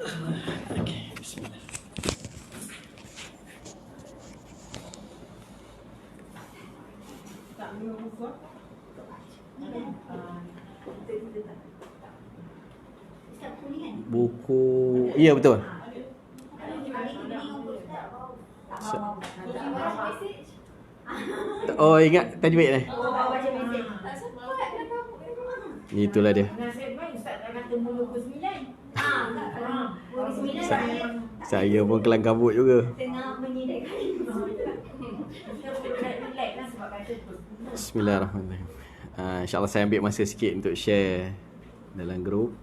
Okey, bismillah. Buku, ya betul. Oh, ingat tajwid ni. Itulah dia. Saya pun kelang kabut juga. Bismillahirrahmanirrahim. InsyaAllah saya ambil masa sikit untuk share dalam grup.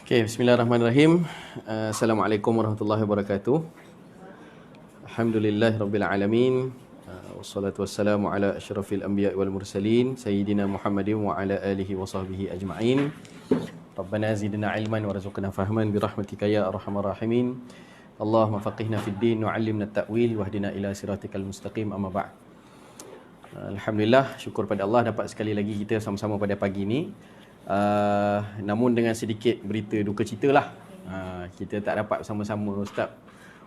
Okay, bismillahirrahmanirrahim. Assalamualaikum warahmatullahi wabarakatuh. Alhamdulillahirabbil alamin. Wassalatu wassalamu ala asyrafil anbiya'i wal mursalin sayyidina Muhammadin wa ala alihi wa sahbihi ajma'in. Rabbana zidna ilman warzuqna fahman birahmatika ya arhamar rahimin. Allahumma faqihna fid din wa 'allimna at-ta'wil wahdina ila siratikal mustaqim, amma ba'd. Alhamdulillah, syukur pada Allah dapat sekali lagi kita sama-sama pada pagi ni. Namun dengan sedikit berita duka cita lah. Kita tak dapat sama-sama Ustaz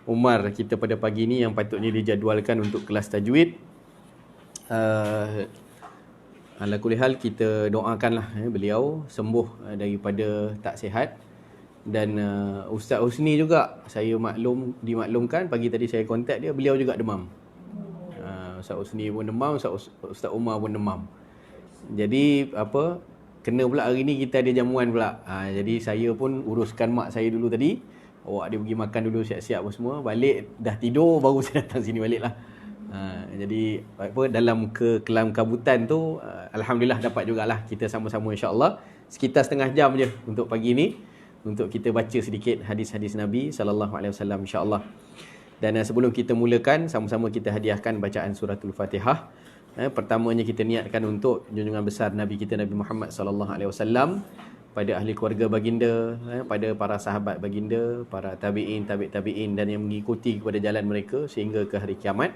Umar kita pada pagi ni yang patutnya dijadualkan untuk kelas tajwid. Ala kulli hal, kita doakanlah beliau sembuh daripada tak sihat. Dan Ustaz Husni juga, saya dimaklumkan pagi tadi saya kontak dia, beliau juga demam. Ustaz Husni pun demam, Ustaz Umar pun demam. Jadi kena pula hari ni kita ada jamuan pula. Jadi saya pun uruskan mak saya dulu tadi. Awak dia pergi makan dulu siap-siap apa semua. Balik dah tidur baru saya datang sini balik lah. Jadi dalam kekelam kabutan tu alhamdulillah dapat jugalah kita sama-sama insya-Allah sekitar setengah jam je untuk pagi ni untuk kita baca sedikit hadis-hadis Nabi sallallahu alaihi wasallam insya-Allah. Dan sebelum kita mulakan, sama-sama kita hadiahkan bacaan suratul Fatihah. Pertamanya kita niatkan untuk junjungan besar Nabi kita Nabi Muhammad sallallahu alaihi wasallam, pada ahli keluarga baginda, pada para sahabat baginda, para tabi'in, tabi'in dan yang mengikuti kepada jalan mereka sehingga ke hari kiamat.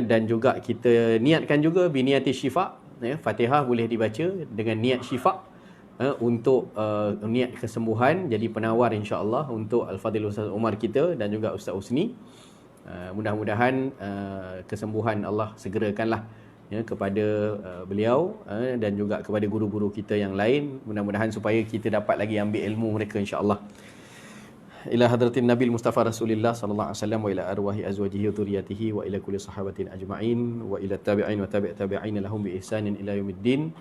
Dan juga kita niatkan juga biniyati syifa, Fatihah boleh dibaca dengan niat syifa, untuk niat kesembuhan, jadi penawar insya-Allah untuk Al-Fadhil Ustaz Umar kita dan juga Ustaz Husni. Mudah-mudahan kesembuhan Allah segerakanlah kepada beliau dan juga kepada guru-guru kita yang lain. Mudah-mudahan supaya kita dapat lagi ambil ilmu mereka insya-Allah. Ila hadratin Nabil Mustafa Rasulillah sallallahu alaihi wasallam wa ila arwahi azwajihi wa dhurriyyatihi wa ila kulli sahabatin ajma'in wa ila tabi'in wa tabi'in lahum bi ihsanin ila yaumiddin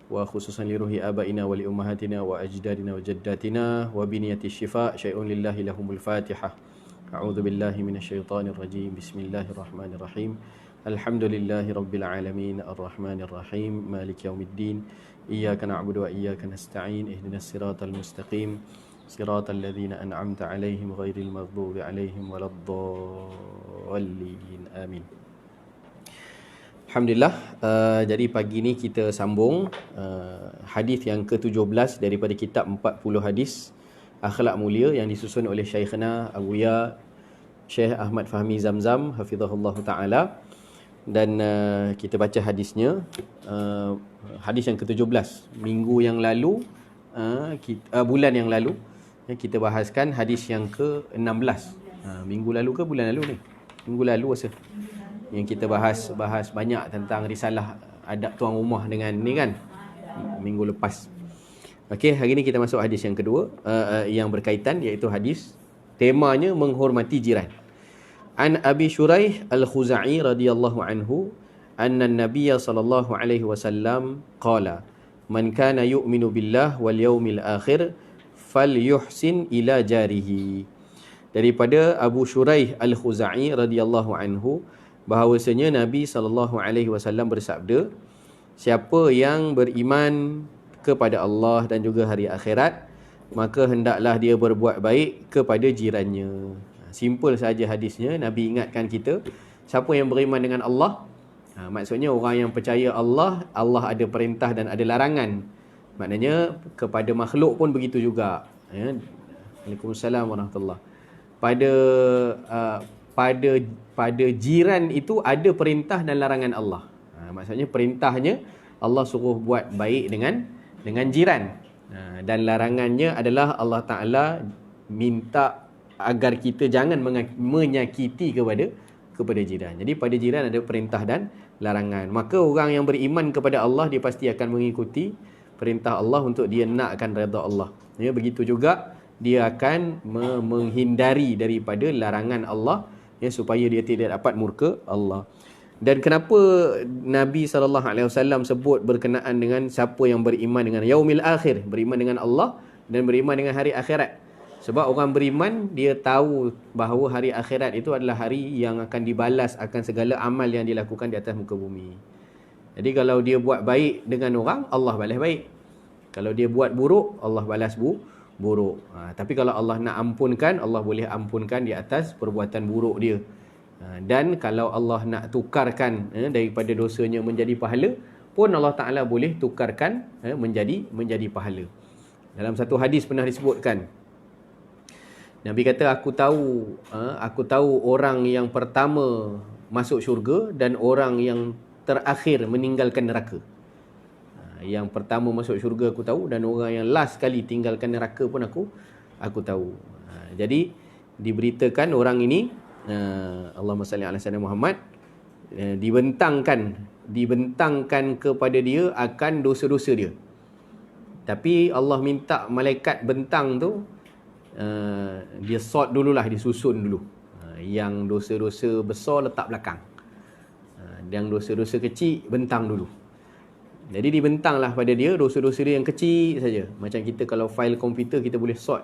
wa khususan li ruhi abaina wa li ummahatina wa ajdadina wa jaddatina wa bi niyati syifa syai'un lillahi lahumul Fatihah. A'udzu billahi minasyaitonir rajim. Bismillahirrahmanirrahim. Alhamdulillahi rabbil alamin arrahmanir rahim maliki yaumiddin. Iyyaka na'budu wa iyyaka nasta'in. Ihdinas siratal mustaqim. Siratal ladzina an'amta 'alaihim ghairil maghdubi 'alaihim waladdallin. Amin. Alhamdulillah, jadi pagi ni kita sambung hadis yang ke-17 daripada kitab 40 hadis Akhlak Mulia yang disusun oleh Syekhna Abuya Syekh Ahmad Fahmi Zamzam hafizahullah taala. Dan kita baca hadisnya, hadis yang ke-17 minggu yang lalu, bulan yang lalu kita bahaskan hadis yang ke-16. Minggu lalu ke bulan lalu ni? Minggu lalu rasa yang kita bahas banyak tentang risalah adab tuan rumah dengan ni kan, minggu lepas. Okey, hari ni kita masuk hadis yang kedua, yang berkaitan, iaitu hadis temanya menghormati jiran. An Abi Shuraih Al-Khuza'i radhiyallahu anhu anna an-nabiy sallallahu alaihi wasallam qala man kana yu'minu billah wal yawmil akhir falyuhsin ila jarihi. Daripada Abu Shuraih Al-Khuza'i radhiyallahu anhu bahawasanya Nabi sallallahu alaihi wasallam bersabda, siapa yang beriman kepada Allah dan juga hari akhirat, maka hendaklah dia berbuat baik kepada jirannya. Simple saja hadisnya. Nabi ingatkan kita, siapa yang beriman dengan Allah, maksudnya orang yang percaya Allah ada perintah dan ada larangan. Maknanya kepada makhluk pun begitu juga. Ya. Waalaikumsalam warahmatullahi. Pada pada jiran itu ada perintah dan larangan Allah. Maksudnya perintahnya Allah suruh buat baik dengan jiran. Dan larangannya adalah Allah Ta'ala minta agar kita jangan menyakiti kepada jiran. Jadi pada jiran ada perintah dan larangan. Maka orang yang beriman kepada Allah, dia pasti akan mengikuti perintah Allah untuk dia nakkan redha Allah. Ya, begitu juga dia akan menghindari daripada larangan Allah, ya, supaya dia tidak dapat murka Allah. Dan kenapa Nabi SAW sebut berkenaan dengan siapa yang beriman dengan yaumil akhir, beriman dengan Allah dan beriman dengan hari akhirat? Sebab orang beriman, dia tahu bahawa hari akhirat itu adalah hari yang akan dibalas akan segala amal yang dilakukan di atas muka bumi. Jadi kalau dia buat baik dengan orang, Allah balas baik. Kalau dia buat buruk, Allah balas buruk. Tapi kalau Allah nak ampunkan, Allah boleh ampunkan di atas perbuatan buruk dia. Dan kalau Allah nak tukarkan daripada dosanya menjadi pahala, pun Allah Ta'ala boleh tukarkan menjadi pahala. Dalam satu hadis pernah disebutkan, Nabi kata, aku tahu orang yang pertama masuk syurga dan orang yang terakhir meninggalkan neraka. Yang pertama masuk syurga aku tahu, dan orang yang last kali tinggalkan neraka pun aku tahu. Jadi diberitakan orang ini, Allahumma salli ala sayyidina Muhammad, dibentangkan kepada dia akan dosa-dosa dia. Tapi Allah minta malaikat bentang tu, dia sort dululah, disusun dulu. Yang dosa-dosa besar letak belakang, yang dosa-dosa kecil bentang dulu. Jadi dibentanglah pada dia dosa-dosa dia yang kecil saja. Macam kita kalau file komputer, kita boleh sort,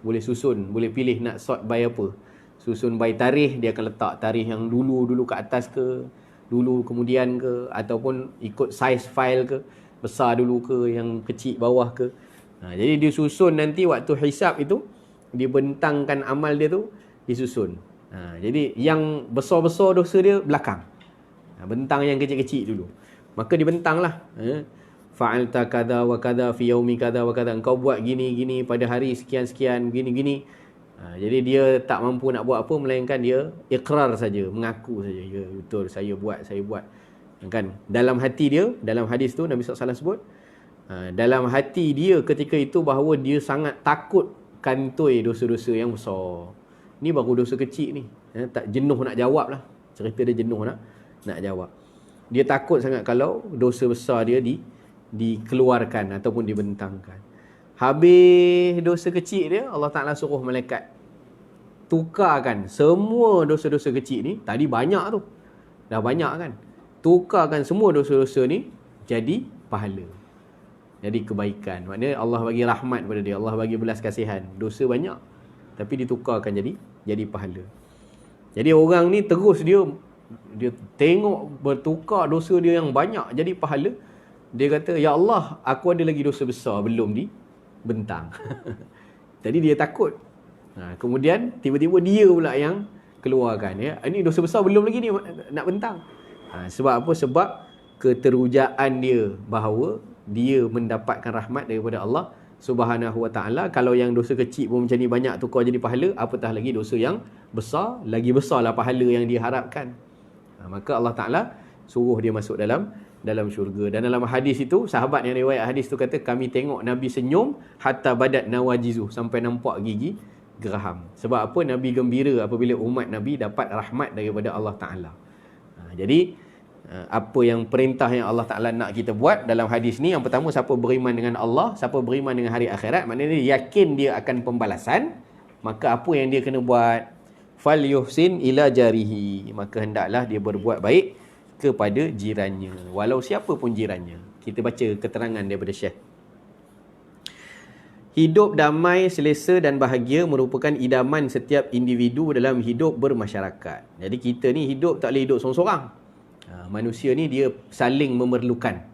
boleh susun, boleh pilih nak sort by apa. Susun by tarikh, dia akan letak tarikh yang dulu kat atas ke, dulu kemudian ke, ataupun ikut size file ke, besar dulu ke, yang kecil bawah ke. Jadi dia susun nanti waktu hisap itu, dibentangkan amal dia tu, disusun. Jadi yang besar-besar dosa dia belakang, bentang yang kecil-kecil dulu. Maka dibentanglah, fa'alta kada wa kada fi yaumi kada wa kada, engkau buat gini-gini pada hari sekian-sekian, gini-gini. Jadi dia tak mampu nak buat apa, melainkan dia ikrar saja, mengaku saja, ya betul, saya buat. Kan dalam hati dia, dalam hadis tu Nabi SAW sebut, dalam hati dia ketika itu bahawa dia sangat takut kantoi dosa-dosa yang besar. Ni baru dosa kecil ni, tak jenuh nak jawab lah. Cerita dia jenuh nak jawab. Dia takut sangat kalau dosa besar dia dikeluarkan ataupun dibentangkan. Habis dosa kecil dia, Allah Ta'ala suruh malaikat tukarkan semua dosa-dosa kecil ni. Tadi banyak tu, dah banyak kan, tukarkan semua dosa-dosa ni jadi pahala, jadi kebaikan. Maknanya Allah bagi rahmat pada dia, Allah bagi belas kasihan. Dosa banyak tapi ditukarkan jadi pahala. Jadi orang ni terus dia tengok bertukar dosa dia yang banyak jadi pahala. Dia kata, ya Allah, aku ada lagi dosa besar belum dibentang. Tadi dia takut. Kemudian tiba-tiba dia pula yang keluarkan, ya. Ini dosa besar belum lagi ni nak bentang. Sebab apa? Sebab keterujaan dia bahawa dia mendapatkan rahmat daripada Allah Subhanahu wa ta'ala. Kalau yang dosa kecil pun macam ni banyak tukar jadi pahala, apatah lagi dosa yang besar, lagi besarlah pahala yang diharapkan. Maka Allah Ta'ala suruh dia masuk dalam syurga. Dan dalam hadis itu, sahabat yang riwayat hadis tu kata, kami tengok Nabi senyum hatta badat nawajizu, sampai nampak gigi geraham. Sebab apa? Nabi gembira apabila umat Nabi dapat rahmat daripada Allah Ta'ala. Jadi apa yang perintah yang Allah Ta'ala nak kita buat dalam hadis ni, yang pertama, siapa beriman dengan Allah, siapa beriman dengan hari akhirat, maknanya dia yakin dia akan pembalasan. Maka apa yang dia kena buat? Fal yuhsin ila jarihi, maka hendaklah dia berbuat baik kepada jirannya, walau siapa pun jirannya. Kita baca keterangan daripada Syekh. Hidup damai, selesa dan bahagia merupakan idaman setiap individu dalam hidup bermasyarakat. Jadi kita ni hidup tak boleh hidup seorang-seorang. Manusia ni dia saling memerlukan.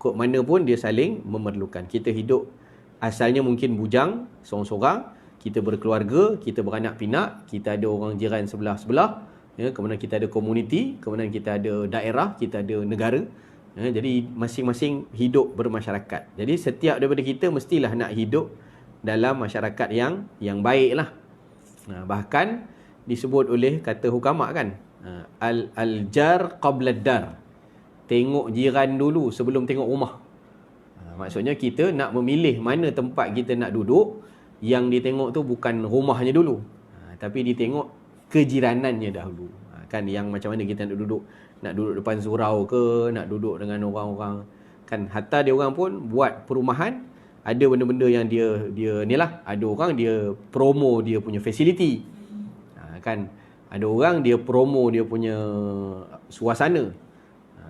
Kok mana pun dia saling memerlukan. Kita hidup asalnya mungkin bujang, seorang-seorang. kita berkeluarga, kita beranak pinak, kita ada orang jiran sebelah-sebelah, ya, kemudian kita ada komuniti, kemudian kita ada daerah, kita ada negara. Ya, jadi masing-masing hidup bermasyarakat. Jadi setiap daripada kita mestilah nak hidup dalam masyarakat yang baik lah. Bahkan disebut oleh kata hukama kan, al-jar qabla ad-dar. Tengok jiran dulu sebelum tengok rumah. Maksudnya kita nak memilih mana tempat kita nak duduk. Yang ditengok tu bukan rumahnya dulu, tapi ditengok kejiranannya dahulu. Kan yang macam mana kita nak duduk depan surau ke, nak duduk dengan orang-orang. Kan hatta dia orang pun buat perumahan, ada benda-benda yang dia ni lah, ada orang dia promo dia punya fasiliti. Kan ada orang dia promo dia punya suasana.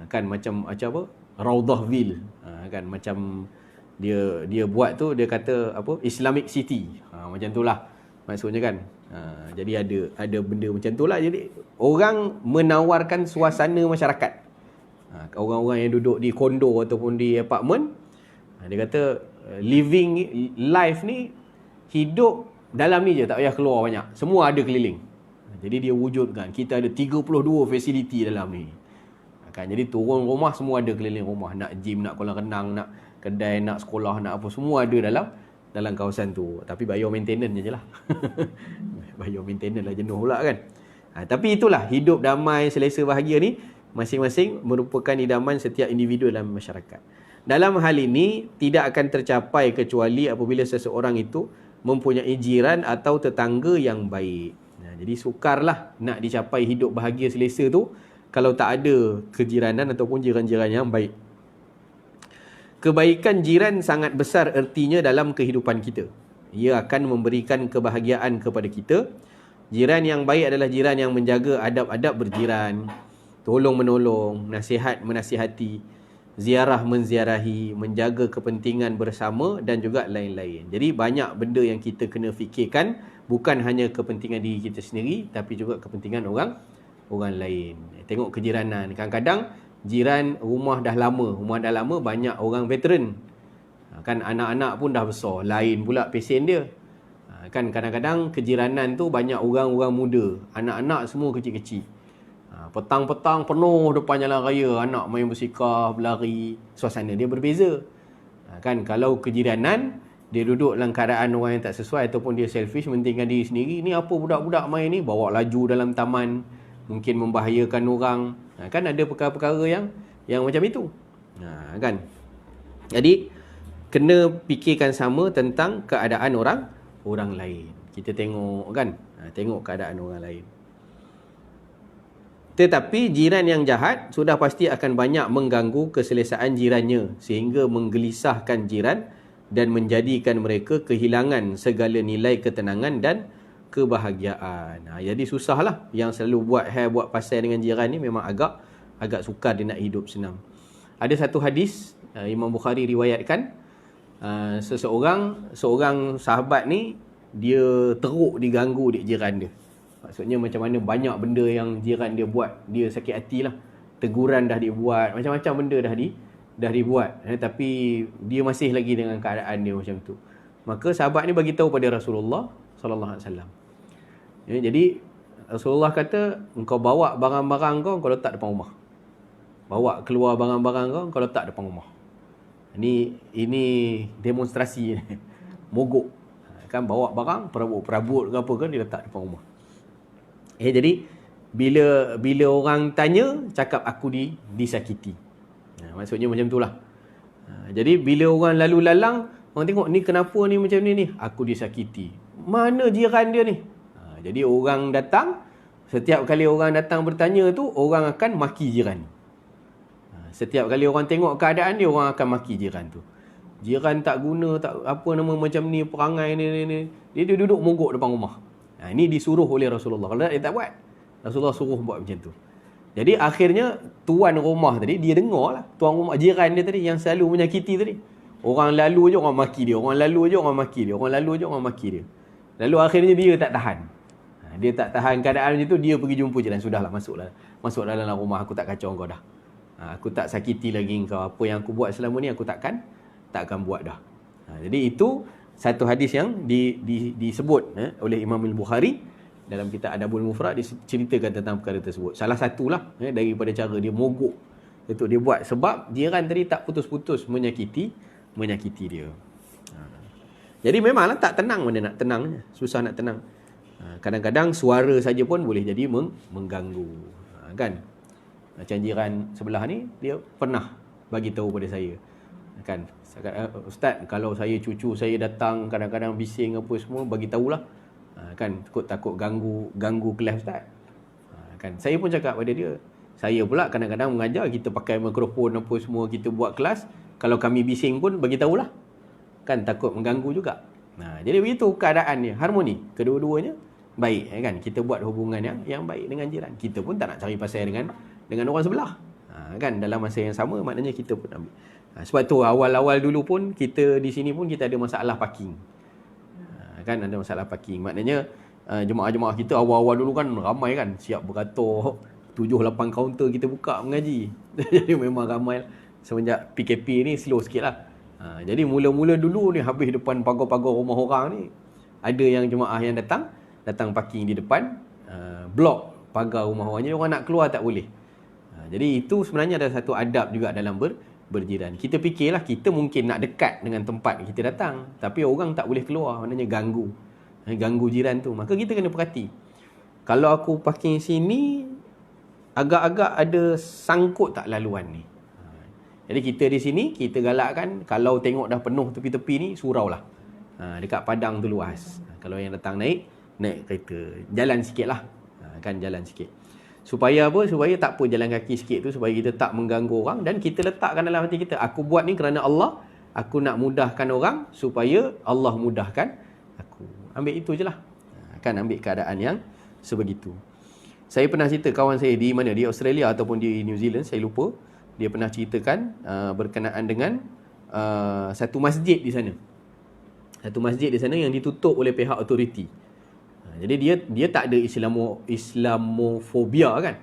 Kan macam apa? Raudahville. Kan macam dia buat tu, dia kata apa, Islamic City, macam tu lah maksudnya kan. Jadi ada benda macam tu lah. Jadi orang menawarkan suasana masyarakat. Orang-orang yang duduk di kondo ataupun di apartment, dia kata living life ni, hidup dalam ni je, tak payah keluar banyak, semua ada keliling. Jadi dia wujudkan kita ada 32 fasiliti dalam ni kan. Jadi turun rumah semua ada keliling rumah, nak gym, nak kolam renang, nak kedai, nak sekolah, nak apa, semua ada dalam kawasan tu. Tapi bayar maintenance je lah. Bayar maintenance lah, jenuh pula kan. Tapi itulah hidup damai, selesa, bahagia ni masing-masing merupakan idaman setiap individu dalam masyarakat. Dalam hal ini tidak akan tercapai kecuali apabila seseorang itu mempunyai jiran atau tetangga yang baik. Jadi sukarlah nak dicapai hidup bahagia selesa tu kalau tak ada kejiranan ataupun jiran-jiran yang baik. Kebaikan jiran sangat besar ertinya dalam kehidupan kita. Ia akan memberikan kebahagiaan kepada kita. Jiran yang baik adalah jiran yang menjaga adab-adab berjiran, tolong-menolong, nasihat menasihati, ziarah menziarahi, menjaga kepentingan bersama dan juga lain-lain. Jadi banyak benda yang kita kena fikirkan, bukan hanya kepentingan diri kita sendiri tapi juga kepentingan orang lain. Tengok kejiranan. Kadang-kadang jiran rumah dah lama banyak orang veteran. Kan anak-anak pun dah besar, lain pula pesen dia. Kan kadang-kadang kejiranan tu banyak orang-orang muda, anak-anak semua kecil-kecil. Petang-petang penuh depan jalan raya, anak main bersikap, berlari, suasana dia berbeza. Kan kalau kejiranan dia duduk dalam keadaan orang yang tak sesuai ataupun dia selfish, mentingkan diri sendiri, ni apa budak-budak main ni, bawa laju dalam taman, mungkin membahayakan orang. Kan ada perkara-perkara yang macam itu. Kan? Jadi kena fikirkan sama tentang keadaan orang lain. Kita tengok kan, tengok keadaan orang lain. Tetapi jiran yang jahat sudah pasti akan banyak mengganggu keselesaan jirannya sehingga menggelisahkan jiran dan menjadikan mereka kehilangan segala nilai ketenangan dan kebahagiaan. Jadi susahlah yang selalu buat pasal dengan jiran ni, memang agak sukar dia nak hidup senang. Ada satu hadis Imam Bukhari riwayatkan, seorang sahabat ni dia teruk diganggu di jiran dia. Maksudnya macam mana banyak benda yang jiran dia buat, dia sakit hati lah. Teguran dah dibuat, macam-macam benda dah dibuat, tapi dia masih lagi dengan keadaan dia macam tu. Maka sahabat ni bagi tahu pada Rasulullah sallallahu alaihi wasallam. Jadi Rasulullah kata, engkau bawa barang-barang kau letak depan rumah. Bawa keluar barang-barang kau letak depan rumah. Ini demonstrasi mogok. Kan bawa barang, perabot ke apa kan, dia letak depan rumah. Jadi bila orang tanya, cakap aku disakiti. Maksudnya macam itulah. Jadi bila orang lalu lalang, orang tengok ni kenapa ni macam ni, aku disakiti. Mana jiran dia ni? Jadi orang datang, setiap kali orang datang bertanya tu, orang akan maki jiran. Setiap kali orang tengok keadaan dia, orang akan maki jiran tu. Jiran tak guna, tak apa nama macam ni, perangai ni. Dia duduk mogok depan rumah. Ini disuruh oleh Rasulullah. Kalau dia tak buat, Rasulullah suruh buat macam tu. Jadi akhirnya tuan rumah tadi, dia dengar lah, tuan rumah jiran dia tadi yang selalu menyakiti tadi. Orang lalu je orang maki dia, orang lalu je orang maki dia, orang lalu je orang maki dia. Lalu akhirnya dia tak tahan. Dia tak tahan keadaan macam tu, dia pergi jumpa jiran. Sudahlah, masuk dalam rumah, aku tak kacau kau dah. Aku tak sakiti lagi kau. Apa yang aku buat selama ni aku takkan buat dah. Jadi itu satu hadis yang disebut oleh Imam Al-Bukhari dalam kitab Adabul Mufrad, diceritakan tentang perkara tersebut. Salah satulah daripada cara dia mogok itu dia buat sebab jiran tadi tak putus-putus menyakiti dia. Jadi memanglah tak tenang, mana nak tenang, susah nak tenang. Kadang-kadang suara saja pun boleh jadi mengganggu, kan? Macam jiran sebelah ni, dia pernah bagi tahu pada saya, kan, Ustaz, kalau saya cucu saya datang kadang-kadang bising apa semua, bagi tahulah, kan, takut ganggu kelas Ustaz. Kan, saya pun cakap pada dia, saya pula kadang-kadang mengajar, kita pakai mikrofon apa semua, kita buat kelas, kalau kami bising pun bagi tahulah, kan, takut mengganggu juga. Jadi begitu keadaannya, harmoni kedua-duanya baik, kan. Kita buat hubungan yang baik dengan jiran. Kita pun tak nak cari pasal dengan orang sebelah, kan. Dalam masa yang sama maknanya kita pun ambil. Sebab tu awal-awal dulu pun kita di sini pun kita ada masalah parking, kan, ada masalah parking. Maknanya jemaah-jemaah kita awal-awal dulu kan ramai, kan, siap beratur 7-8 kaunter kita buka mengaji. Jadi memang ramai. Semenjak PKP ni slow sikit lah. Jadi mula-mula dulu ni habis depan pagar-pagar rumah orang ni, ada yang jemaah yang datang parking di depan, blok pagar rumah orang, orang nak keluar tak boleh. Jadi itu sebenarnya ada satu adab juga dalam berjiran. Kita fikirlah kita mungkin nak dekat dengan tempat kita datang, tapi orang tak boleh keluar, maknanya ganggu jiran tu. Maka kita kena perhati, kalau aku parking sini agak-agak ada sangkut tak laluan ni. Jadi kita di sini, kita galakkan, kalau tengok dah penuh tepi-tepi ni, surau lah. Dekat padang tu luas. Kalau yang datang naik kereta, jalan sikit lah. Kan, jalan sikit. Supaya apa? Supaya tak apa jalan kaki sikit tu, supaya kita tak mengganggu orang. Dan kita letakkan dalam hati kita, aku buat ni kerana Allah, aku nak mudahkan orang, supaya Allah mudahkan aku. Ambil itu je lah. Kan, ambil keadaan yang sebegitu. Saya pernah cerita kawan saya di mana, di Australia ataupun di New Zealand, saya lupa. Dia pernah ceritakan berkenaan dengan satu masjid di sana. Satu masjid di sana yang ditutup oleh pihak autoriti. Jadi dia tak ada Islamofobia, kan,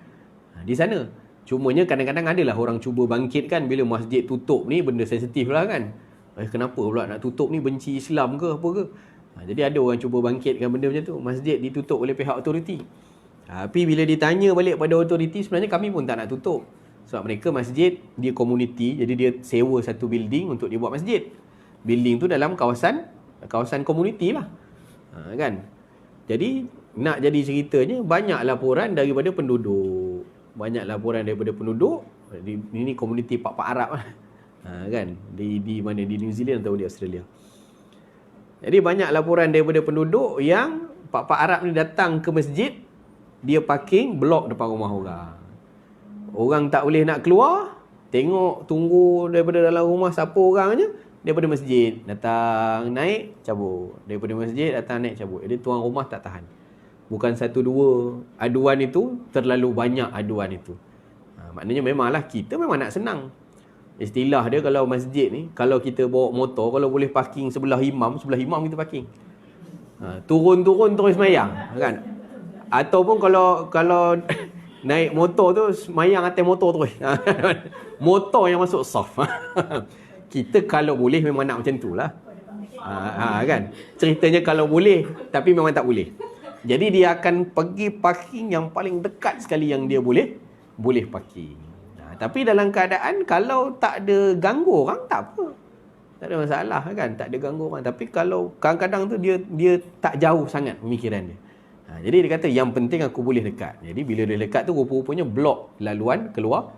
di sana. Cumanya kadang-kadang adalah orang cuba bangkitkan bila masjid tutup ni, benda sensitif lah, kan. Kenapa pula nak tutup ni, benci Islam ke apa ke? Jadi ada orang cuba bangkitkan benda macam tu. Masjid ditutup oleh pihak autoriti. Tapi bila ditanya balik pada autoriti, sebenarnya kami pun tak nak tutup. Sebab mereka masjid, dia komuniti, jadi dia sewa satu building untuk dia buat masjid. Building tu dalam kawasan komuniti lah, kan. Jadi nak jadi ceritanya, banyak laporan daripada penduduk. Ini komuniti Pak-Pak Arab lah, kan, di mana, di New Zealand atau di Australia. Jadi banyak laporan daripada penduduk yang Pak-Pak Arab ni datang ke masjid, dia parking blok depan rumah orang. Orang tak boleh nak keluar, tengok, tunggu daripada dalam rumah siapa orangnya, daripada masjid datang naik cabut, daripada masjid datang naik cabut. Jadi tuan rumah tak tahan. Bukan satu dua aduan itu, terlalu banyak aduan itu. Maknanya memanglah kita memang nak senang. Istilah dia kalau masjid ni, kalau kita bawa motor, kalau boleh parking sebelah imam kita parking. Turun-turun terus semayang, kan. Ataupun kalau naik motor tu, semayang atas motor terus. Motor yang masuk saf. Kita kalau boleh memang nak macam tu lah. Kan? Ceritanya kalau boleh, tapi memang tak boleh. Jadi dia akan pergi parking yang paling dekat sekali yang dia boleh parking. Tapi dalam keadaan kalau tak ada ganggu orang, tak apa. Tak ada masalah, kan? Tak ada ganggu orang. Tapi kalau kadang-kadang tu dia tak jauh sangat pemikiran dia. Jadi dia kata yang penting aku boleh dekat. Jadi bila dia dekat tu, rupa-rupanya blok laluan keluar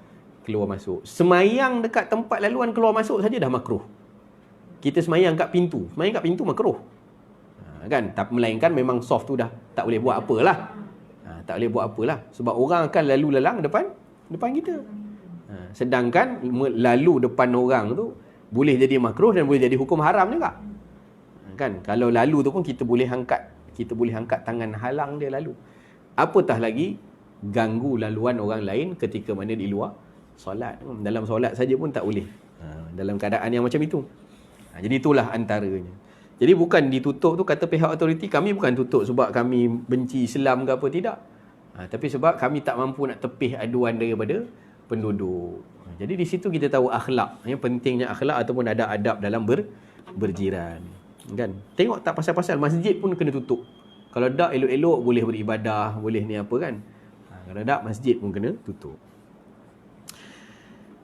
masuk. Semayang dekat tempat laluan keluar masuk saja dah makruh. Kita semayang kat pintu makruh. Kan, tak, melainkan memang soft tu dah tak boleh buat apalah. Tak boleh buat apalah sebab orang akan lalu lalang depan kita. Sedangkan lalu depan orang tu boleh jadi makruh dan boleh jadi hukum haram juga. Kan, kalau lalu tu pun kita boleh angkat tangan halang dia lalu. Apatah lagi ganggu laluan orang lain ketika mana di luar solat. Dalam solat saja pun tak boleh. Dalam keadaan yang macam itu. Jadi itulah antaranya. Jadi bukan ditutup tu kata pihak autoriti, kami bukan tutup sebab kami benci Islam ke apa, tidak. Tapi sebab kami tak mampu nak tepih aduan daripada penduduk. Jadi di situ kita tahu akhlak. Yang pentingnya akhlak ataupun ada adab dalam berjiran. Kan? Tengok tak pasal-pasal masjid pun kena tutup. Kalau tak elok-elok boleh beribadah, boleh ni apa kan. Kalau tak masjid pun kena tutup.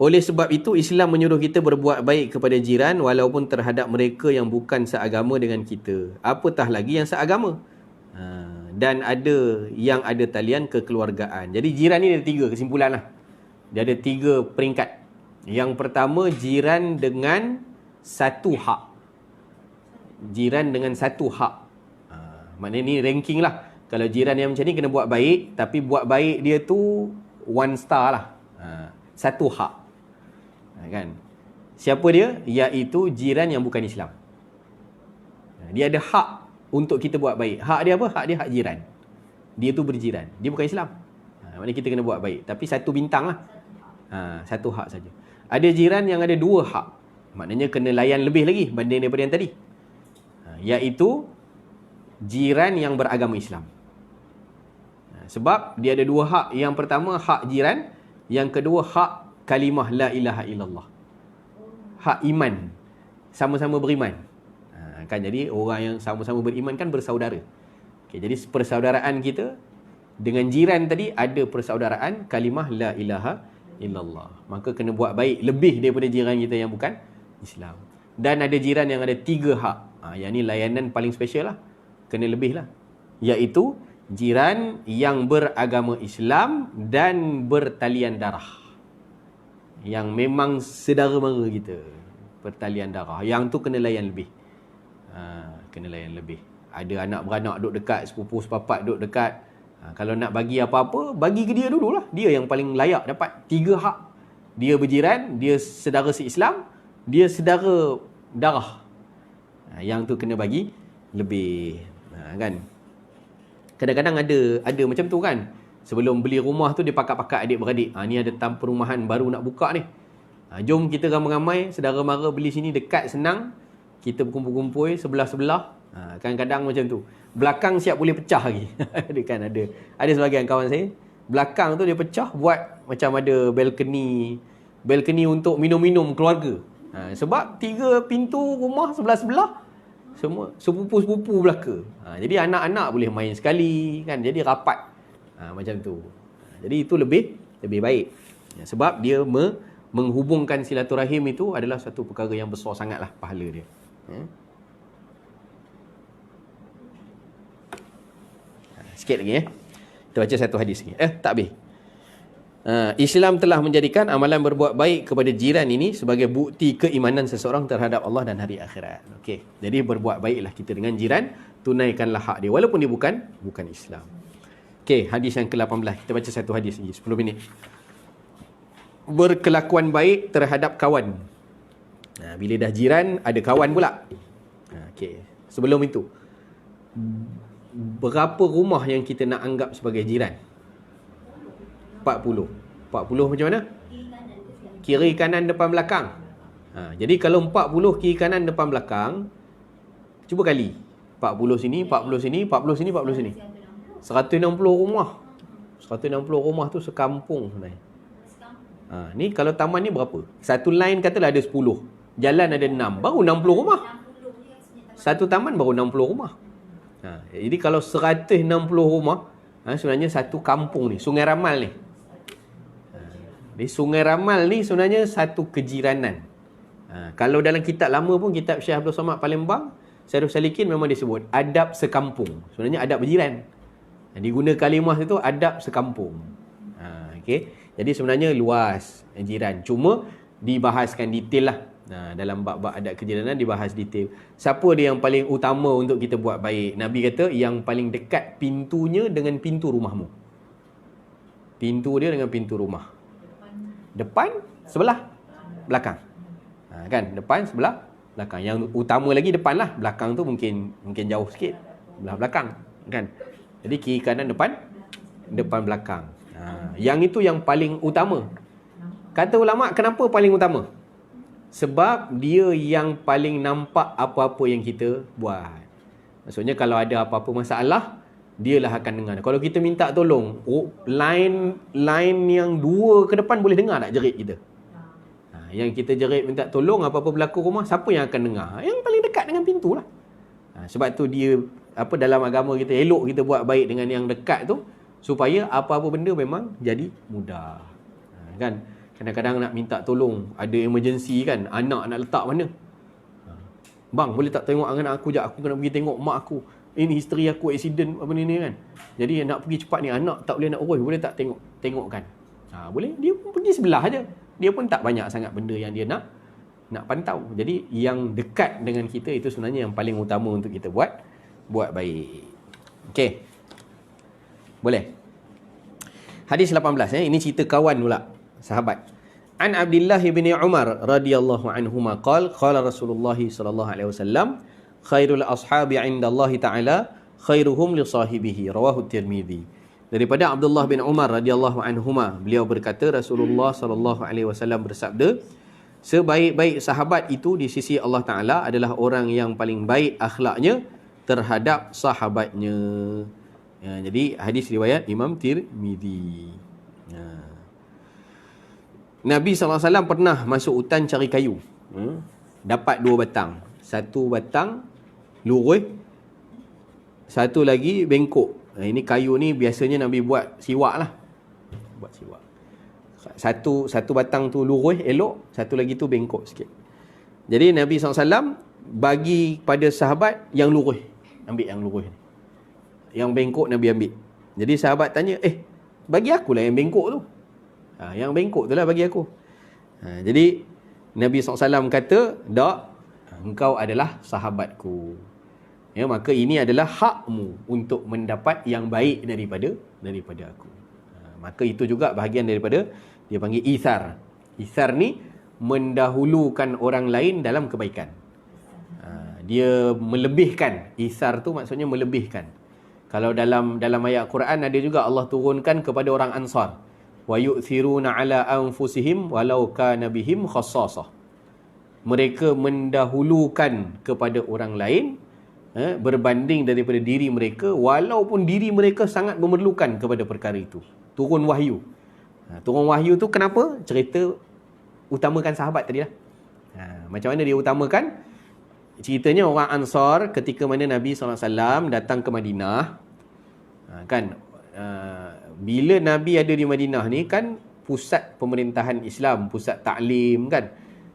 Oleh sebab itu Islam menyuruh kita berbuat baik kepada jiran walaupun terhadap mereka yang bukan seagama dengan kita. Apatah lagi yang seagama. Dan ada yang ada talian kekeluargaan. Jadi jiran ni ada 3 kesimpulan lah. Dia ada 3 peringkat. Yang pertama, jiran dengan satu hak. Jiran dengan satu hak. Maknanya ni ranking lah. Kalau jiran yang macam ni kena buat baik, tapi buat baik dia tu 1 star lah. Satu hak. Kan? Siapa dia? Iaitu jiran yang bukan Islam. Dia ada hak untuk kita buat baik. Hak dia apa? Hak dia hak jiran. Dia tu berjiran. Dia bukan Islam. Maknanya kita kena buat baik. Tapi 1 bintang lah. 1 hak saja. Ada jiran yang ada 2 hak. Maknanya kena layan lebih lagi banding daripada yang tadi. Iaitu jiran yang beragama Islam. Sebab dia ada 2 hak. Yang pertama hak jiran. Yang kedua hak kalimah la ilaha illallah. Hak iman. Sama-sama beriman. Kan jadi orang yang sama-sama beriman kan bersaudara. Okay, jadi persaudaraan kita dengan jiran tadi ada persaudaraan kalimah la ilaha illallah. Maka kena buat baik lebih daripada jiran kita yang bukan Islam. Dan ada jiran yang ada 3 hak. Yang ni layanan paling special lah. Kena lebih lah. Iaitu jiran yang beragama Islam dan bertalian darah. Yang memang saudara mara kita. Pertalian darah. Yang tu kena layan lebih. Kena layan lebih. Ada anak beranak duduk dekat, sepupu sepapat duduk dekat. Kalau nak bagi apa-apa, bagi ke dia dululah. Dia yang paling layak dapat 3 hak. Dia berjiran, dia saudara se-Islam, dia saudara darah. Yang tu kena bagi lebih. Kan? Kadang-kadang ada macam tu kan. Sebelum beli rumah tu dia pakat-pakat adik-beradik. Ni ada tampur perumahan baru nak buka ni. Jom kita ramai-ramai saudara mara beli sini dekat senang. Kita berkumpul-kumpul sebelah-sebelah. Kadang-kadang macam tu. Belakang siap boleh pecah lagi. Ada kan ada sebahagian kawan saya. Belakang tu dia pecah buat macam ada balcony untuk minum-minum keluarga. Sebab 3 pintu rumah sebelah-sebelah semua sepupu-sepupu belaka. Jadi anak-anak boleh main sekali kan. Jadi rapat. Macam tu. Jadi itu lebih baik. Sebab dia menghubungkan silaturahim itu adalah satu perkara yang besar sangatlah pahala dia. Sikit lagi Kita baca satu hadis lagi. Tak habis. Islam telah menjadikan amalan berbuat baik kepada jiran ini sebagai bukti keimanan seseorang terhadap Allah dan hari akhirat. Okey. Jadi berbuat baiklah kita dengan jiran, tunaikanlah hak dia walaupun dia bukan Islam. Okey, hadis yang ke-18. Kita baca satu hadis lagi 10 minit. Berkelakuan baik terhadap kawan. Bila dah jiran, ada kawan pula. Okey. Sebelum itu, berapa rumah yang kita nak anggap sebagai jiran? 40 macam mana? Kiri kanan depan belakang. Jadi kalau 40 kiri kanan depan belakang, cuba kali 40 sini, 40 sini, 40 sini, 40 sini, 160 rumah. 160 rumah tu sekampung sebenarnya. Ni kalau taman ni berapa? Satu line katalah ada 10, jalan ada 6, baru 60 rumah. Satu taman baru 60 rumah. Jadi kalau 160 rumah, sebenarnya satu kampung ni, Sungai Ramal ni. Di Sungai Ramal ni sebenarnya satu kejiranan. Kalau dalam kitab lama pun, kitab Syekh Abdul Somad Palembang, Syarif Salikin memang disebut adab sekampung. Sebenarnya adab berjiran. Diguna kalimah itu adab sekampung. Okay. Jadi sebenarnya luas jiran. Cuma dibahaskan detail lah. Dalam bab-bab adab kejiranan dibahas detail. Siapa dia yang paling utama untuk kita buat baik? Nabi kata yang paling dekat pintunya dengan pintu rumahmu. Pintu dia dengan pintu rumah. Depan, sebelah, belakang. Kan? Depan, sebelah, belakang. Yang utama lagi depan lah. Belakang tu mungkin jauh sikit. Belah belakang. Kan? Jadi kiri kanan depan belakang. Yang itu yang paling utama. Kata ulama, kenapa paling utama? Sebab dia yang paling nampak apa-apa yang kita buat. Maksudnya kalau ada apa-apa masalah, dialah akan dengar. Kalau kita minta tolong, line yang 2 ke depan boleh dengar tak jerit kita? Yang kita jerit minta tolong, apa-apa berlaku rumah, siapa yang akan dengar? Yang paling dekat dengan pintu lah. Sebab tu dia dalam agama kita elok kita buat baik dengan yang dekat tu, supaya apa-apa benda memang jadi mudah. Kan? Kadang-kadang nak minta tolong, ada emergency kan, anak nak letak mana? Bang, boleh tak tengok anak aku jap, aku kena pergi tengok mak aku. Ini isteri aku accident apa ni kan. Jadi nak pergi cepat ni, anak tak boleh nak urus, boleh tak tengokkan? Boleh, dia pun pergi sebelah aja. Dia pun tak banyak sangat benda yang dia nak pantau. Jadi yang dekat dengan kita itu sebenarnya yang paling utama untuk kita buat baik. Okey. Boleh. Hadis 18 ini cerita kawan pula, sahabat. An Abdullah bin Umar radhiyallahu anhuma qala Rasulullah sallallahu alaihi wasallam khairul ashabi 'inda Allah taala khairuhum li sahibihi, rawahu Tirmizi. Daripada Abdullah bin Umar radhiyallahu anhuma, beliau berkata Rasulullah sallallahu alaihi wasallam bersabda, sebaik-baik sahabat itu di sisi Allah taala adalah orang yang paling baik akhlaknya terhadap sahabatnya. Jadi hadis riwayat Imam Tirmizi. Nabi SAW pernah masuk hutan cari kayu. Dapat 2 batang. Satu batang lurus, satu lagi bengkok. Ini kayu ni biasanya Nabi buat siwak lah. Buat siwak. Satu batang tu lurus, elok. Satu lagi tu bengkok sikit. Jadi Nabi SAW bagi pada sahabat yang lurus. Ambil yang lurus ni. Yang bengkok Nabi ambil. Jadi sahabat tanya, bagi akulah yang bengkok tu. Yang bengkok tu lah bagi aku. Jadi Nabi SAW kata, tak, engkau adalah sahabatku. Ya, maka ini adalah hakmu untuk mendapat yang baik daripada aku. Maka itu juga bahagian daripada dia panggil ithar. Ithar ni mendahulukan orang lain dalam kebaikan. Dia melebihkan. Ithar tu maksudnya melebihkan. Kalau dalam ayat Quran ada juga Allah turunkan kepada orang Ansar. Wa yu'thiruna ala anfusihim walau kana bihim khassasah. Mereka mendahulukan kepada orang lain berbanding daripada diri mereka, walaupun diri mereka sangat memerlukan kepada perkara itu. Turun wahyu. Turun wahyu tu kenapa? Cerita utamakan sahabat tadi lah. Macam mana dia utamakan? Ceritanya orang Ansar ketika mana Nabi SAW datang ke Madinah, kan, bila Nabi ada di Madinah ni kan pusat pemerintahan Islam, pusat taklim kan.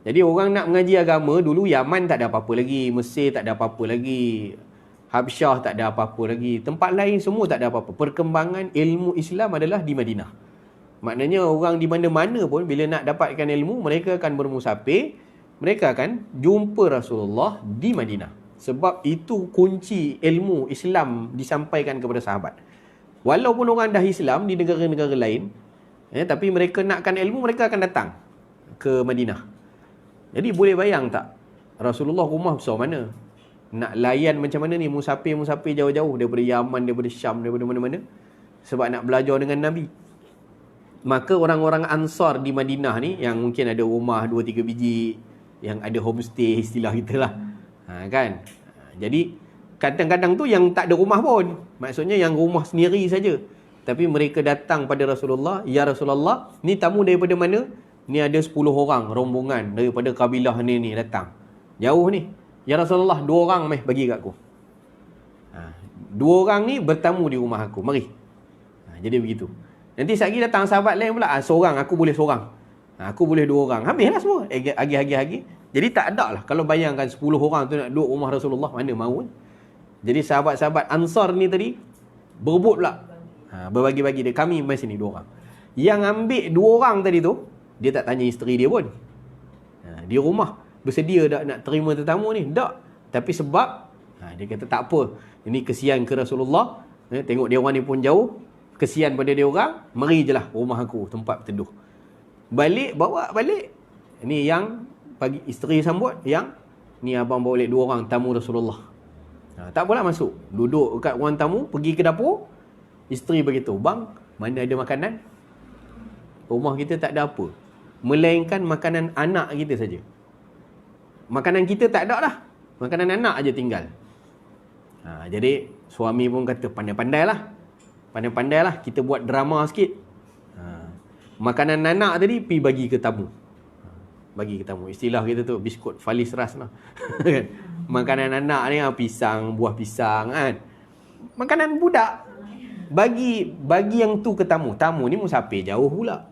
Jadi orang nak mengaji agama dulu, Yaman tak ada apa-apa lagi, Mesir tak ada apa-apa lagi, Habsyah tak ada apa-apa lagi, tempat lain semua tak ada apa-apa. Perkembangan ilmu Islam adalah di Madinah. Maknanya orang di mana-mana pun bila nak dapatkan ilmu, mereka akan bermusafir, mereka akan jumpa Rasulullah di Madinah. Sebab itu kunci ilmu Islam disampaikan kepada sahabat. Walaupun orang dah Islam di negara-negara lain, tapi mereka nakkan ilmu, mereka akan datang ke Madinah. Jadi boleh bayang tak, Rasulullah rumah besar mana? Nak layan macam mana ni musafir-musafir jauh-jauh daripada Yaman, daripada Syam, daripada mana-mana, sebab nak belajar dengan Nabi. Maka orang-orang Ansar di Madinah ni, yang mungkin ada rumah 2-3 biji, yang ada homestay istilah kita lah, kan? Jadi kadang-kadang tu yang tak ada rumah pun, maksudnya yang rumah sendiri saja. Tapi mereka datang pada Rasulullah, ya Rasulullah, ni tamu daripada mana? Ni ada 10 orang rombongan daripada kabilah ni datang. Jauh ni. Ya Rasulullah, 2 orang meh bagi kat aku. 2 orang ni bertamu di rumah aku, mari. Jadi begitu. Nanti sekali datang sahabat lain pula, seorang, aku boleh seorang. Aku boleh 2 orang. Habislah semua. Agi. Jadi tak ada lah. Kalau bayangkan 10 orang tu nak duduk rumah Rasulullah, mana mahu. Jadi sahabat-sahabat Ansar ni tadi berebut pula. Berbagi-bagi dia. Kami mai sini 2 orang. Yang ambil 2 orang tadi tu, dia tak tanya isteri dia pun. Dia rumah bersedia dah nak terima tetamu ni. Tak. Tapi sebab dia kata tak apa. Ini kesian ke Rasulullah. Tengok dia orang ni pun jauh. Kesian pada dia orang. Mari je lah rumah aku, tempat berteduh. Bawa balik. Ini yang pagi isteri sambut. Yang ni abang bawa balik 2 orang tamu Rasulullah. Tak apalah masuk. Duduk kat ruang tamu. Pergi ke dapur. Isteri beritahu, bang, mana ada makanan? Rumah kita tak ada apa, melainkan makanan anak kita saja. Makanan kita tak ada lah, makanan anak aja tinggal. Jadi suami pun kata, pandai-pandailah kita buat drama sikit. Makanan anak tadi pergi bagi ke tamu. bagi tetamu. Istilah kita tu biskut falis ras lah. Kan? Makanan anak ni pisang, buah pisang kan. Makanan budak. Bagi yang tu ke tamu. Tamu ni musafir jauh pula.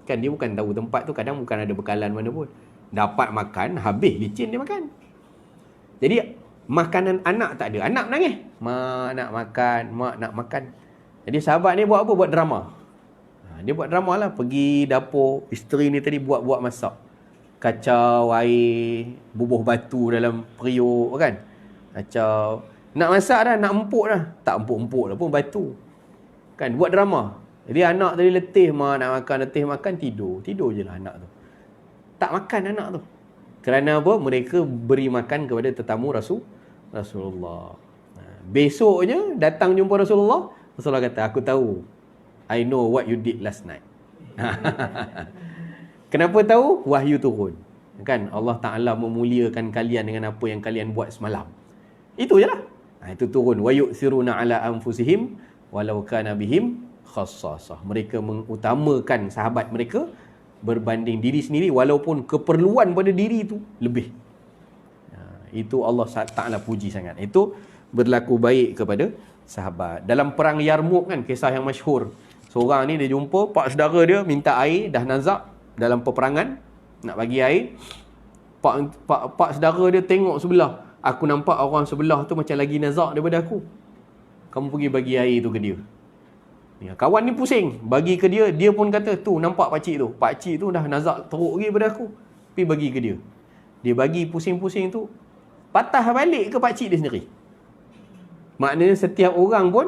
Kan dia bukan tahu tempat tu, kadang bukan ada bekalan mana pun. Dapat makan, habis licin dia makan. Jadi makanan anak tak ada. Anak menangis. Mak nak makan, mak nak makan. Jadi sahabat ni buat apa? Buat drama. Dia buat drama lah. Pergi dapur, isteri ni tadi buat masak. Kacau air, bubuh batu dalam periuk kan. Kacau. Nak masak dah, nak empuk dah. Tak empuk-empuk dah pun batu. Kan, buat drama. Jadi anak tadi letih, mak nak makan, letih makan, tidur. Tidur je lah anak tu. Tak makan anak tu. Kerana apa? Mereka beri makan kepada tetamu Rasulullah. Besoknya datang jumpa Rasulullah. Rasulullah kata, aku tahu. I know what you did last night. Kenapa tahu? Wahyu turun. Kan Allah Ta'ala memuliakan kalian dengan apa yang kalian buat semalam. Itu je lah. Itu turun. Wa yu'thiruna ala anfusihim walau kana bihim khassasah. Mereka mengutamakan sahabat mereka berbanding diri sendiri walaupun keperluan pada diri itu lebih. Itu Allah Ta'ala puji sangat. Itu berlaku baik kepada sahabat. Dalam perang Yarmouk kan, kisah yang masyhur. Seorang ni dia jumpa pak saudara dia minta air, dah nazak dalam peperangan nak bagi air. Pak saudara dia tengok sebelah, aku nampak orang sebelah tu macam lagi nazak daripada aku. Kamu pergi bagi air tu ke dia. Kawan ni pusing, bagi ke dia, dia pun kata, tu nampak pakcik tu. Pakcik tu dah nazak teruk lagi daripada aku. Pergi bagi ke dia. Dia bagi pusing-pusing tu, patah balik ke pakcik dia sendiri. Maknanya setiap orang pun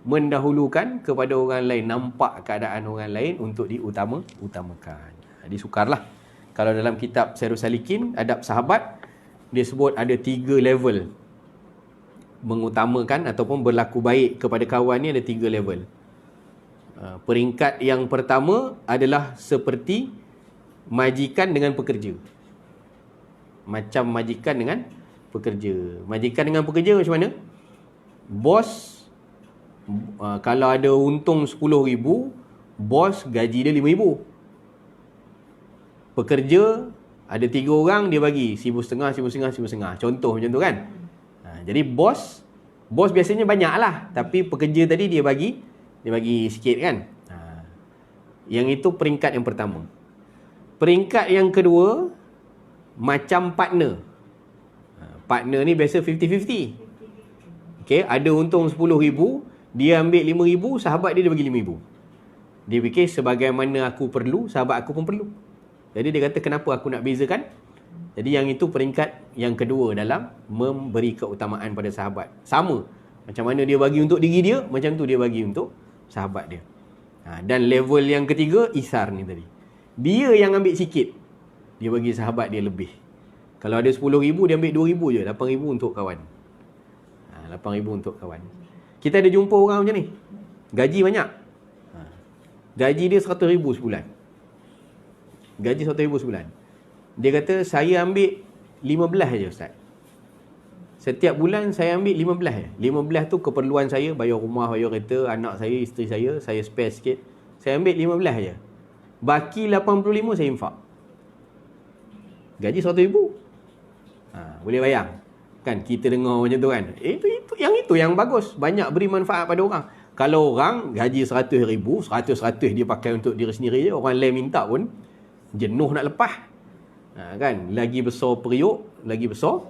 mendahulukan kepada orang lain, nampak keadaan orang lain untuk diutamakan. Jadi sukarlah. Kalau dalam kitab Syairus Salikin, adab sahabat, dia sebut ada 3 level mengutamakan ataupun berlaku baik kepada kawan ni, ada 3 level. Peringkat yang pertama adalah seperti majikan dengan pekerja. Macam majikan dengan pekerja. Majikan dengan pekerja macam mana? Bos, kalau ada untung 10,000, bos gaji dia 5,000. Pekerja ada 3 orang, dia bagi 1,500, 1,500, 1,500. Contoh macam tu kan. Jadi bos biasanya banyak lah, tapi pekerja tadi dia bagi sikit kan. Yang itu peringkat yang pertama. Peringkat yang kedua, macam partner. Partner ni biasa 50-50. Okay, ada untung 10,000, dia ambil 5,000, sahabat dia bagi 5,000. Dia fikir sebagaimana aku perlu, sahabat aku pun perlu. Jadi dia kata, kenapa aku nak bezakan? Jadi yang itu peringkat yang kedua dalam memberi keutamaan pada sahabat. Sama. Macam mana dia bagi untuk diri dia, macam tu dia bagi untuk sahabat dia. Dan level yang ketiga, isar ni tadi. Dia yang ambil sikit, dia bagi sahabat dia lebih. Kalau ada 10,000, dia ambil 2,000 je. 8,000 untuk kawan. 8,000 untuk kawan. Kita ada jumpa orang macam ni. Gaji banyak. Gaji dia 100,000 sebulan. Gaji 100,000 sebulan. Dia kata, saya ambil 15 je Ustaz. Setiap bulan saya ambil 15 je. 15 tu keperluan saya, bayar rumah, bayar kereta, anak saya, isteri saya spare sikit. Saya ambil 15 je. Baki 85 saya infak. Gaji 100,000. Boleh bayang? Kan kita dengar macam tu kan. Itu yang bagus. Banyak beri manfaat pada orang. Kalau orang gaji 100,000, 100 dia pakai untuk diri sendiri je, orang lain minta pun jenuh nak lepas. Kan, lagi besar periuk, lagi besar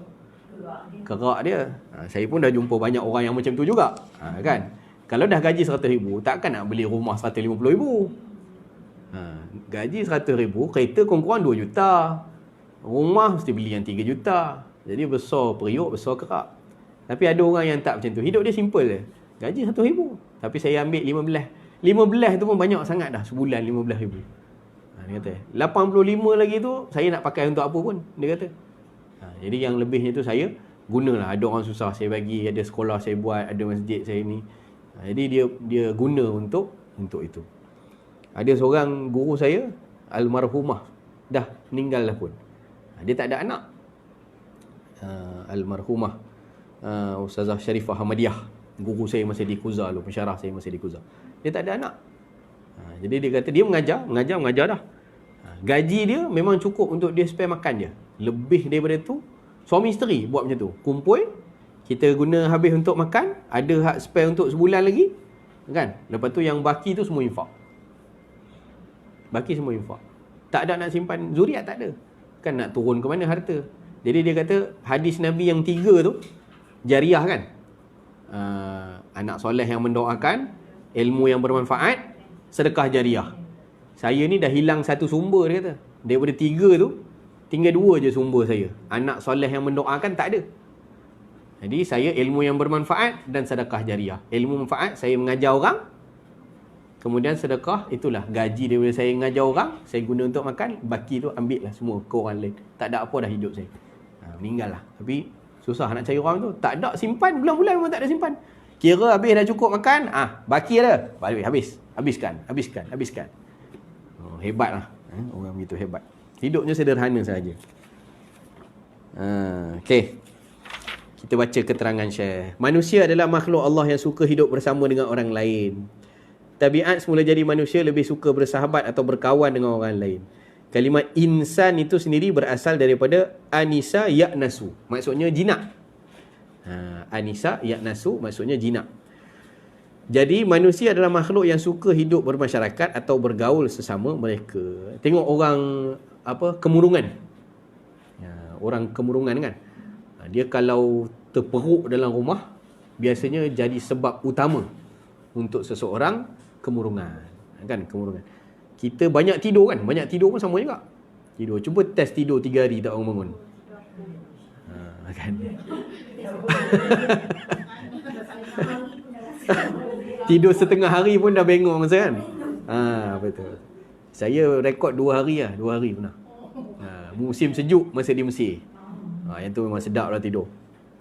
kerak dia. Saya pun dah jumpa banyak orang yang macam tu juga. Kan, kalau dah gaji 100,000, takkan nak beli rumah 150,000. Gaji 100,000, kereta kurang-kurang 2 juta. Rumah mesti beli yang 3 juta. Jadi besar periuk, besar kerak. Tapi ada orang yang tak macam tu. Hidup dia simple je. Gaji 100,000. Tapi saya ambil 15. 15 tu pun banyak sangat dah. Sebulan 15,000. Dia kata 85 lagi tu saya nak pakai untuk apa pun, dia kata. Jadi yang lebihnya tu saya gunalah. Ada orang susah saya bagi, ada sekolah saya buat, ada masjid saya ni. Jadi dia guna untuk itu. Ada seorang guru saya, almarhumah, dah meninggal dah pun. Dia tak ada anak. Almarhumah Ustazah Sharifah Hamadiah, guru saya masa di Kuza dulu, pensyarah saya masa di Kuza. Dia tak ada anak. Jadi dia kata dia mengajar dah. Gaji dia memang cukup untuk dia spare makan je. Lebih daripada tu, suami isteri buat macam tu. Kumpul, kita guna habis untuk makan, ada hak spare untuk sebulan lagi, kan? Lepas tu yang baki tu semua infak. Baki semua infak. Tak ada nak simpan zuriat, tak ada. Kan nak turun ke mana harta. Jadi dia kata hadis Nabi yang 3 tu jariah kan. Anak soleh yang mendoakan, ilmu yang bermanfaat, sedekah jariah. Saya ni dah hilang satu sumber, dia kata. Daripada 3 tu, tinggal 2 je sumber saya. Anak soleh yang mendoakan tak ada. Jadi saya ilmu yang bermanfaat dan sedekah jariah. Ilmu manfaat saya mengajar orang. Kemudian sedekah, itulah gaji daripada saya mengajar orang, saya guna untuk makan, baki tu ambil lah semua ke orang lain. Tak ada apa dah hidup saya. Meninggal lah. Tapi susah nak cari orang tu. Tak ada simpan, bulan-bulan pun tak ada simpan. Kira habis dah cukup makan, baki ada. Habis. Habiskan. Hebat lah. Orang begitu hebat. Hidupnya sederhana sahaja. Okey. Kita baca keterangan Syekh. Manusia adalah makhluk Allah yang suka hidup bersama dengan orang lain. Tabiat semula jadi manusia lebih suka bersahabat atau berkawan dengan orang lain. Kalimat insan itu sendiri berasal daripada anisa ya'nasu. Maksudnya jinak. Anisa ya'nasu maksudnya jinak. Jadi manusia adalah makhluk yang suka hidup bermasyarakat atau bergaul sesama mereka. Tengok orang kemurungan. Orang kemurungan kan. Dia kalau terperuk dalam rumah, biasanya jadi sebab utama untuk seseorang kemurungan. Kan kemurungan. Kita banyak tidur kan? Banyak tidur pun sama juga. Tidur. Cuba test tidur 3 hari tak orang bangun. Kan? Tidur setengah hari pun dah bengong kan? Betul. Saya rekod 2 hari lah. 2 hari pernah. Musim sejuk masa di Mesir. Yang tu memang sedap lah tidur.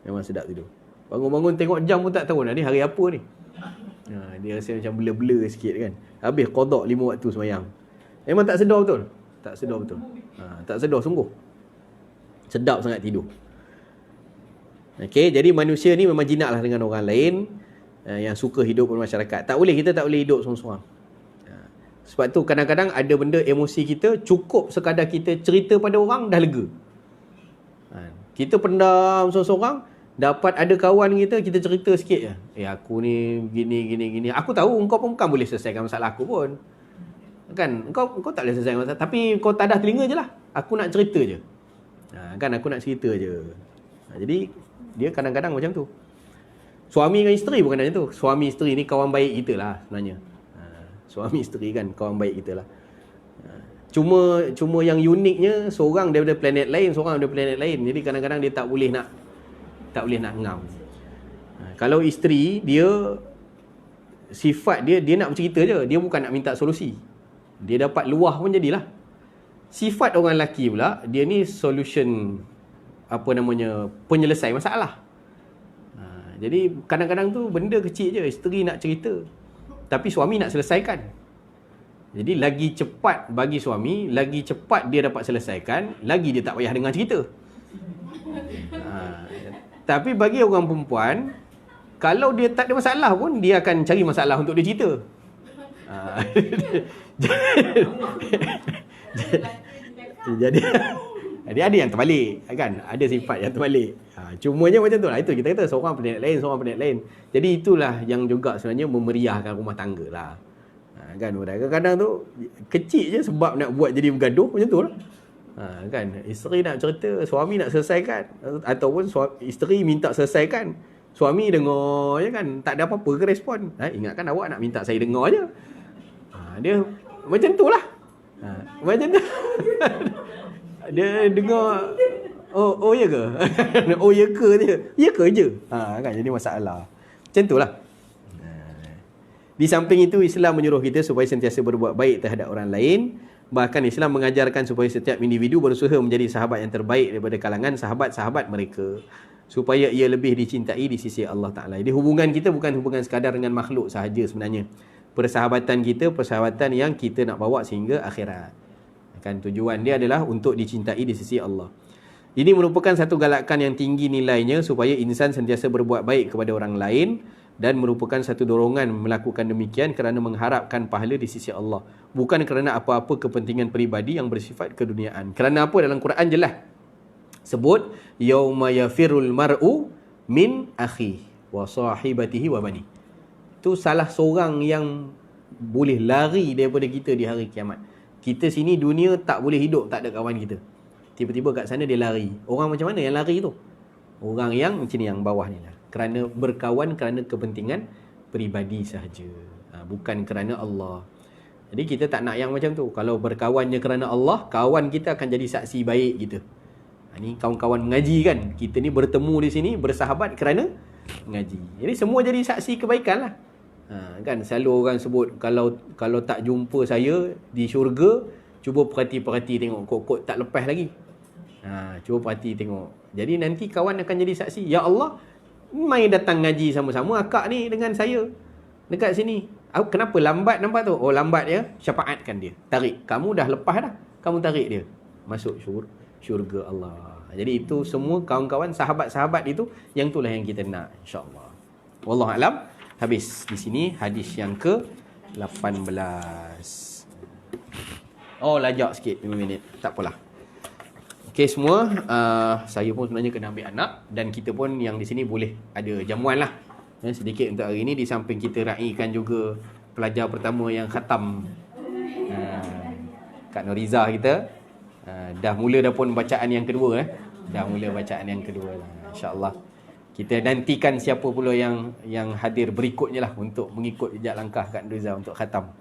Memang sedap tidur. Bangun-bangun tengok jam pun tak tahu ni hari apa ni. Dia rasa macam blur-blur sikit kan. Habis qada 5 waktu sembahyang. Memang tak sedar betul. Tak sedar betul. Tak sedar sungguh. Sedap sangat tidur. Okey, jadi manusia ni memang jinak lah dengan orang lain yang suka hidup bermasyarakat. Kita tak boleh hidup seorang-seorang. Sebab tu kadang-kadang ada benda emosi kita cukup sekadar kita cerita pada orang dah lega. Kita pendam seorang-seorang, dapat ada kawan kita cerita sikit je. Aku ni gini. Aku tahu engkau pun bukan boleh selesaikan masalah aku pun. Kan, engkau tak boleh selesaikan masalah. Tapi kau tadah telinga je lah. Aku nak cerita je. Kan, aku nak cerita je. Jadi, dia kadang-kadang macam tu. Suami dengan isteri bukan macam tu. Suami isteri ni kawan baik kita lah sebenarnya. Suami isteri kan, kawan baik kita lah. Cuma yang uniknya, seorang daripada planet lain, seorang daripada planet lain. Jadi kadang-kadang dia tak boleh nak ngam. Kalau isteri, dia sifat dia nak bercerita je. Dia bukan nak minta solusi. Dia dapat luah pun jadilah. Sifat orang lelaki pula, dia ni solution, penyelesai masalah. Jadi kadang-kadang tu benda kecil je, isteri nak cerita, tapi suami nak selesaikan. Jadi lagi cepat bagi suami, lagi cepat dia dapat selesaikan, lagi dia tak payah dengar cerita. Tapi bagi orang perempuan, kalau dia tak ada masalah pun, dia akan cari masalah untuk dia cerita. Jadi ada yang terbalik kan, ada sifat yang terbalik. Cumanya macam tu lah. Itu kita kata seorang planet lain. Jadi itulah yang juga sebenarnya memeriahkan rumah tangga lah. Kan, kadang-kadang tu kecil je sebab nak buat jadi bergaduh macam tu lah. Kan, isteri nak cerita, suami nak selesaikan, ataupun isteri minta selesaikan, suami dengar je kan, tak ada apa-apa ke respon. Ingatkan awak nak minta saya dengar je. Dia macam tu lah. Macam tu. Dia dengar, oh ya ke? Oh ya ke je? Ya ke je? Kan, jadi masalah. Macam tu lah. Di samping itu, Islam menyuruh kita supaya sentiasa berbuat baik terhadap orang lain. Bahkan Islam mengajarkan supaya setiap individu berusaha menjadi sahabat yang terbaik daripada kalangan sahabat-sahabat mereka, supaya ia lebih dicintai di sisi Allah Ta'ala. Jadi hubungan kita bukan hubungan sekadar dengan makhluk sahaja sebenarnya. Persahabatan kita, persahabatan yang kita nak bawa sehingga akhirat. Kan, tujuan dia adalah untuk dicintai di sisi Allah. Ini merupakan satu galakan yang tinggi nilainya supaya insan sentiasa berbuat baik kepada orang lain, dan merupakan satu dorongan melakukan demikian kerana mengharapkan pahala di sisi Allah, bukan kerana apa-apa kepentingan peribadi yang bersifat keduniaan. Kerana apa? Dalam Quran jelas sebut yauma yafirul mar'u min akhi wa sahibatihi wa bani. Itu salah seorang yang boleh lari daripada kita di hari kiamat. Kita sini dunia tak boleh hidup tak ada kawan kita. Tiba-tiba kat sana dia lari. Orang macam mana yang lari tu? Orang yang macam ni, yang bawah ni lah. Kerana berkawan kerana kepentingan peribadi sahaja. Bukan kerana Allah. Jadi kita tak nak yang macam tu. Kalau berkawannya kerana Allah, kawan kita akan jadi saksi baik kita. Ni kawan-kawan mengaji kan. Kita ni bertemu di sini, bersahabat kerana mengaji. Jadi semua jadi saksi kebaikan lah. Kan selalu orang sebut, kalau tak jumpa saya di syurga, cuba perhati-perhati tengok kok tak lepas lagi. Cuba perhati tengok. Jadi nanti kawan akan jadi saksi. Ya Allah, mai datang ngaji sama-sama akak ni dengan saya dekat sini. Kenapa lambat nampak tu? Oh, lambat ya, syafaatkan dia. Tarik. Kamu dah lepas dah. Kamu tarik dia. Masuk syurga Allah. Jadi itu semua kawan-kawan, sahabat-sahabat itu, yang itulah yang kita nak, insya-Allah. Wallahu alam. Habis di sini hadis yang ke-18. Oh, lajak sikit 5 minit. Tak apalah. Okey semua, saya pun sebenarnya kena ambil anak, dan kita pun yang di sini boleh ada jamuan lah. Sedikit untuk hari ini, di samping kita raikan juga pelajar pertama yang khatam, Kak Noriza kita. Dah mula pun bacaan yang kedua. Dah mula bacaan yang kedua lah. InsyaAllah. Kita nantikan siapa pula yang hadir berikutnya lah untuk mengikut jejak langkah Kak Noriza untuk khatam.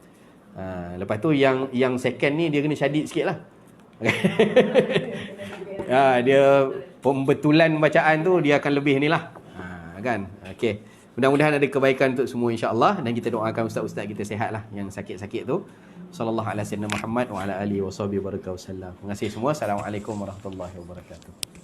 Lepas tu yang second ni dia kena syadid sikit lah. Dia pembetulan bacaan tu dia akan lebih ni lah. Kan? Okey. Mudah-mudahan ada kebaikan untuk semua insya-Allah, dan kita doakan ustaz-ustaz kita sihat lah yang sakit-sakit tu. Sallallahu alaihi wasallam Muhammad wa ala alihi wasahbihi wasallam. Terima kasih semua. Assalamualaikum warahmatullahi wabarakatuh.